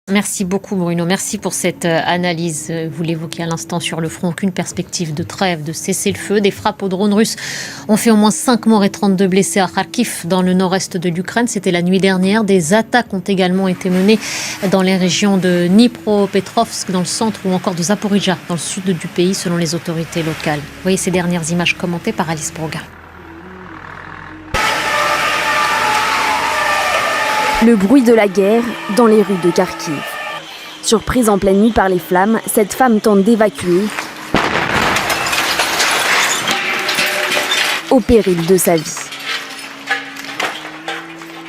Merci beaucoup Bruno, merci pour cette analyse. Vous l'évoquiez à l'instant sur le front, aucune perspective de trêve, de cessez-le-feu. Des frappes aux drones russes ont fait au moins 5 morts et 32 blessés à Kharkiv, dans le nord-est de l'Ukraine. C'était la nuit dernière. Des attaques ont également été menées dans les régions de Dnipropetrovsk, dans le centre, ou encore de Zaporizhzhia, dans le sud du pays, selon les autorités locales. Vous voyez ces dernières images commentées par Alice Broga. Le bruit de la guerre dans les rues de Kharkiv. Surprise en pleine nuit par les flammes, cette femme tente d'évacuer au péril de sa vie.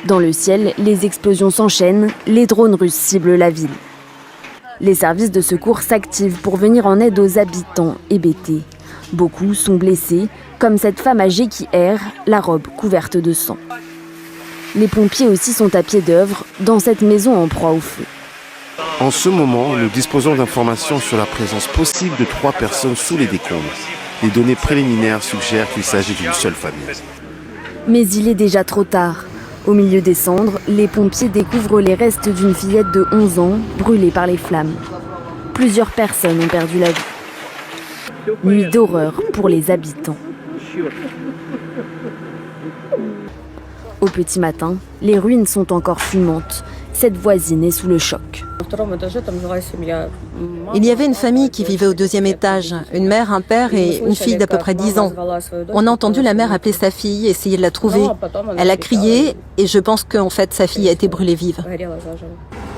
Dans le ciel, les explosions s'enchaînent, les drones russes ciblent la ville. Les services de secours s'activent pour venir en aide aux habitants hébétés. Beaucoup sont blessés, comme cette femme âgée qui erre, la robe couverte de sang. Les pompiers aussi sont à pied d'œuvre dans cette maison en proie au feu. En ce moment, nous disposons d'informations sur la présence possible de 3 personnes sous les décombres. Les données préliminaires suggèrent qu'il s'agit d'une seule famille. Mais il est déjà trop tard. Au milieu des cendres, les pompiers découvrent les restes d'une fillette de 11 ans brûlée par les flammes. Plusieurs personnes ont perdu la vie. Nuit d'horreur pour les habitants. Au petit matin, les ruines sont encore fumantes. Cette voisine est sous le choc. Il y avait une famille qui vivait au 2e étage, une mère, un père et une fille d'à peu près 10 ans. On a entendu la mère appeler sa fille, essayer de la trouver. Elle a crié et je pense qu'en fait sa fille a été brûlée vive.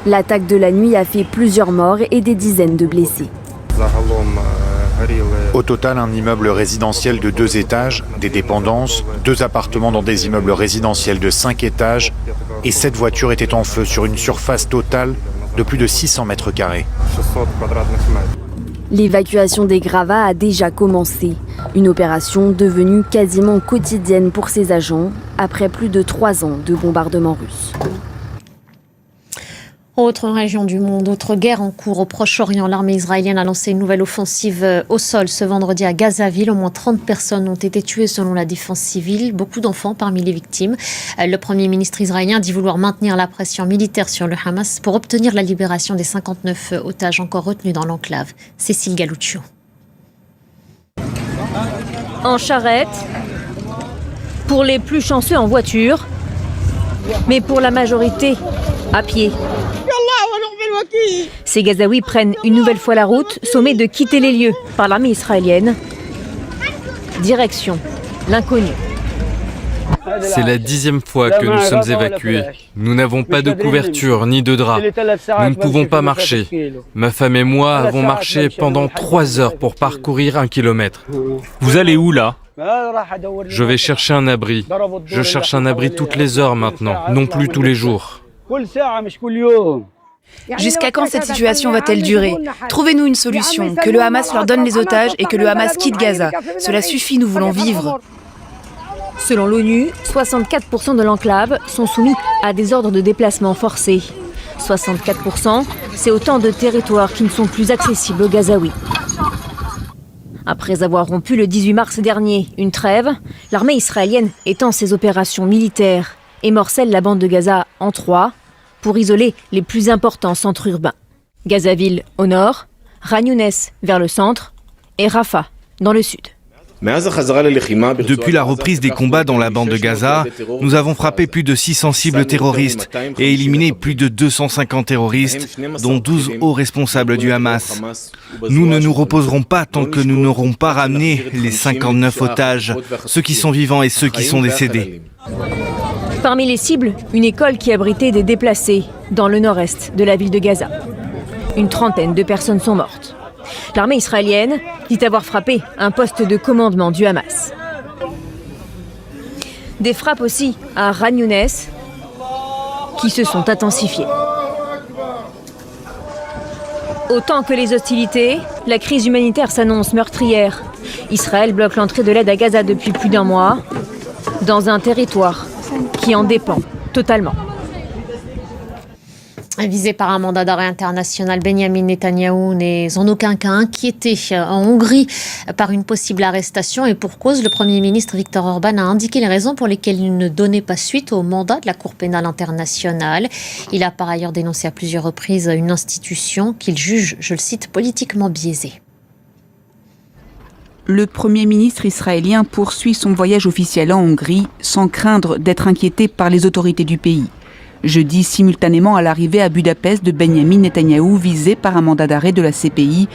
L'attaque de la nuit a fait plusieurs morts et des dizaines de blessés. Au total, un immeuble résidentiel de 2 étages, des dépendances, 2 appartements dans des immeubles résidentiels de 5 étages et 7 voitures étaient en feu sur une surface totale de plus de 600 mètres carrés. L'évacuation des gravats a déjà commencé. Une opération devenue quasiment quotidienne pour ses agents après plus de 3 ans de bombardements russes. Autre région du monde, autre guerre en cours au Proche-Orient. L'armée israélienne a lancé une nouvelle offensive au sol ce vendredi à Gazaville. Au moins 30 personnes ont été tuées selon la défense civile, beaucoup d'enfants parmi les victimes. Le Premier ministre israélien dit vouloir maintenir la pression militaire sur le Hamas pour obtenir la libération des 59 otages encore retenus dans l'enclave. Cécile Galuccio. En charrette, pour les plus chanceux en voiture, mais pour la majorité à pied. Ces Gazaouis prennent une nouvelle fois la route, sommés de quitter les lieux par l'armée israélienne. Direction l'inconnu. C'est la 10e fois que nous sommes évacués. Nous n'avons pas de couverture ni de drap. Nous ne pouvons pas marcher. Ma femme et moi avons marché pendant 3 heures pour parcourir 1 kilomètre. Vous allez où là ? Je vais chercher un abri. Je cherche un abri toutes les heures maintenant, non plus tous les jours. Jusqu'à quand cette situation va-t-elle durer ? Trouvez-nous une solution, que le Hamas leur donne les otages et que le Hamas quitte Gaza. Cela suffit, nous voulons vivre. Selon l'ONU, 64% de l'enclave sont soumis à des ordres de déplacement forcés. 64%, c'est autant de territoires qui ne sont plus accessibles aux Gazaouis. Après avoir rompu le 18 mars dernier une trêve, l'armée israélienne étend ses opérations militaires et morcelle la bande de Gaza en 3 pour isoler les plus importants centres urbains. Gazaville au nord, Khan Younes vers le centre et Rafah dans le sud. Depuis la reprise des combats dans la bande de Gaza, nous avons frappé plus de 600 cibles terroristes et éliminé plus de 250 terroristes, dont 12 hauts responsables du Hamas. Nous ne nous reposerons pas tant que nous n'aurons pas ramené les 59 otages, ceux qui sont vivants et ceux qui sont décédés. Parmi les cibles, une école qui abritait des déplacés dans le nord-est de la ville de Gaza. Une trentaine de personnes sont mortes. L'armée israélienne dit avoir frappé un poste de commandement du Hamas. Des frappes aussi à Khan Younes qui se sont intensifiées. Autant que les hostilités, la crise humanitaire s'annonce meurtrière. Israël bloque l'entrée de l'aide à Gaza depuis plus d'1 mois, dans un territoire qui en dépend totalement. Visé par un mandat d'arrêt international, Benyamin Netanyahou n'est en aucun cas inquiété en Hongrie par une possible arrestation et pour cause. Le Premier ministre Viktor Orban a indiqué les raisons pour lesquelles il ne donnait pas suite au mandat de la Cour pénale internationale. Il a par ailleurs dénoncé à plusieurs reprises une institution qu'il juge, je le cite, politiquement biaisée. Le Premier ministre israélien poursuit son voyage officiel en Hongrie sans craindre d'être inquiété par les autorités du pays. Jeudi, simultanément à l'arrivée à Budapest de Benyamin Netanyahou visé par un mandat d'arrêt de la CPI,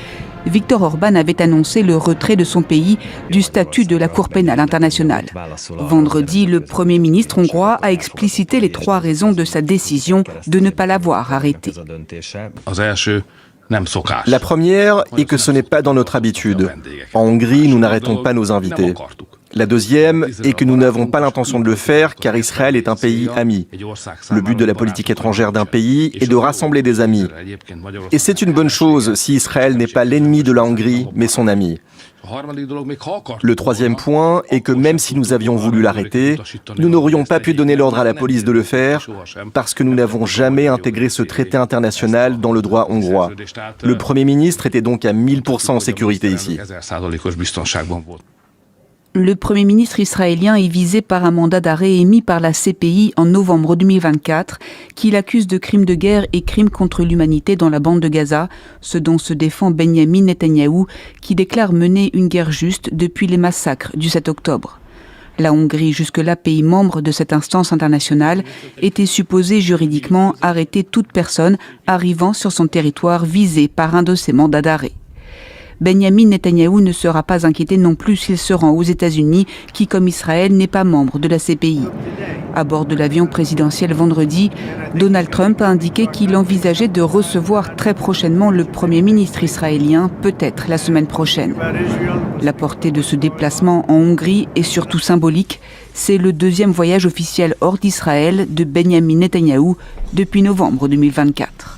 Viktor Orban avait annoncé le retrait de son pays du statut de la Cour pénale internationale. Vendredi, le Premier ministre hongrois a explicité les 3 raisons de sa décision de ne pas l'avoir arrêté. La première est que ce n'est pas dans notre habitude. En Hongrie, nous n'arrêtons pas nos invités. La deuxième est que nous n'avons pas l'intention de le faire car Israël est un pays ami. Le but de la politique étrangère d'un pays est de rassembler des amis. Et c'est une bonne chose si Israël n'est pas l'ennemi de la Hongrie, mais son ami. Le troisième point est que même si nous avions voulu l'arrêter, nous n'aurions pas pu donner l'ordre à la police de le faire parce que nous n'avons jamais intégré ce traité international dans le droit hongrois. Le Premier ministre était donc à 1000% en sécurité ici. Le Premier ministre israélien est visé par un mandat d'arrêt émis par la CPI en novembre 2024, qui l'accuse de crimes de guerre et crimes contre l'humanité dans la bande de Gaza, ce dont se défend Benyamin Netanyahou, qui déclare mener une guerre juste depuis les massacres du 7 octobre. La Hongrie, jusque-là pays membre de cette instance internationale, était supposée juridiquement arrêter toute personne arrivant sur son territoire visée par un de ces mandats d'arrêt. Benyamin Netanyahou ne sera pas inquiété non plus s'il se rend aux États-Unis, qui, comme Israël, n'est pas membre de la CPI. À bord de l'avion présidentiel vendredi, Donald Trump a indiqué qu'il envisageait de recevoir très prochainement le Premier ministre israélien, peut-être la semaine prochaine. La portée de ce déplacement en Hongrie est surtout symbolique. C'est le 2e voyage officiel hors d'Israël de Benyamin Netanyahou depuis novembre 2024.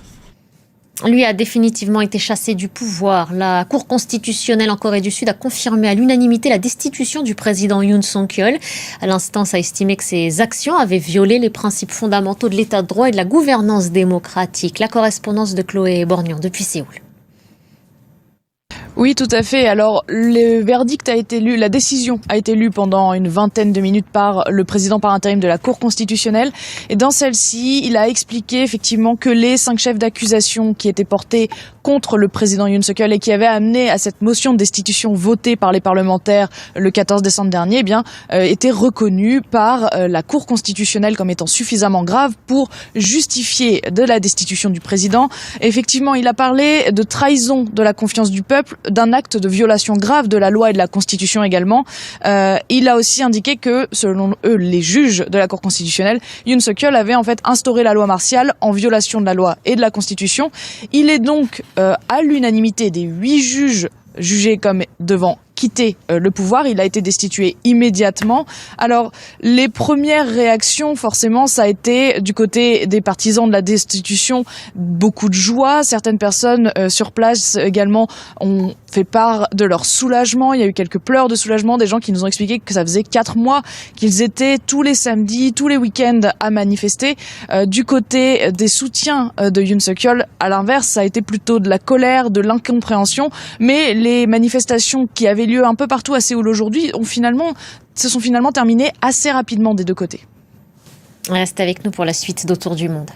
Lui a définitivement été chassé du pouvoir. La Cour constitutionnelle en Corée du Sud a confirmé à l'unanimité la destitution du président Yoon Suk-yeol. L'instance a estimé que ses actions avaient violé les principes fondamentaux de l'état de droit et de la gouvernance démocratique. La correspondance de Chloé Borgnon depuis Séoul. Oui, tout à fait. Alors, le verdict a été lu, la décision a été lue pendant une vingtaine de minutes par le président par intérim de la Cour constitutionnelle. Et dans celle-ci, il a expliqué effectivement que les 5 chefs d'accusation qui étaient portés contre le président Yoon Suk-yeol et qui avaient amené à cette motion de destitution votée par les parlementaires le 14 décembre dernier, étaient reconnus par la Cour constitutionnelle comme étant suffisamment graves pour justifier de la destitution du président. Et effectivement, il a parlé de trahison de la confiance du peuple, d'un acte de violation grave de la loi et de la Constitution également. Il a aussi indiqué que, selon eux, les juges de la Cour constitutionnelle, Yoon Suk-yeol avait en fait instauré la loi martiale en violation de la loi et de la Constitution. Il est donc à l'unanimité des 8 juges jugés comme devant quitter le pouvoir. Il a été destitué immédiatement. Alors, les premières réactions, forcément, ça a été du côté des partisans de la destitution, beaucoup de joie. Certaines personnes sur place également ont fait part de leur soulagement. Il y a eu quelques pleurs de soulagement, des gens qui nous ont expliqué que ça faisait 4 mois qu'ils étaient tous les samedis, tous les week-ends à manifester. Du côté des soutiens de Yoon Suk-yeol, à l'inverse, ça a été plutôt de la colère, de l'incompréhension. Mais les manifestations qui avaient lieu un peu partout à Séoul aujourd'hui se sont finalement terminées assez rapidement des deux côtés. Reste avec nous pour la suite d'Autour du monde.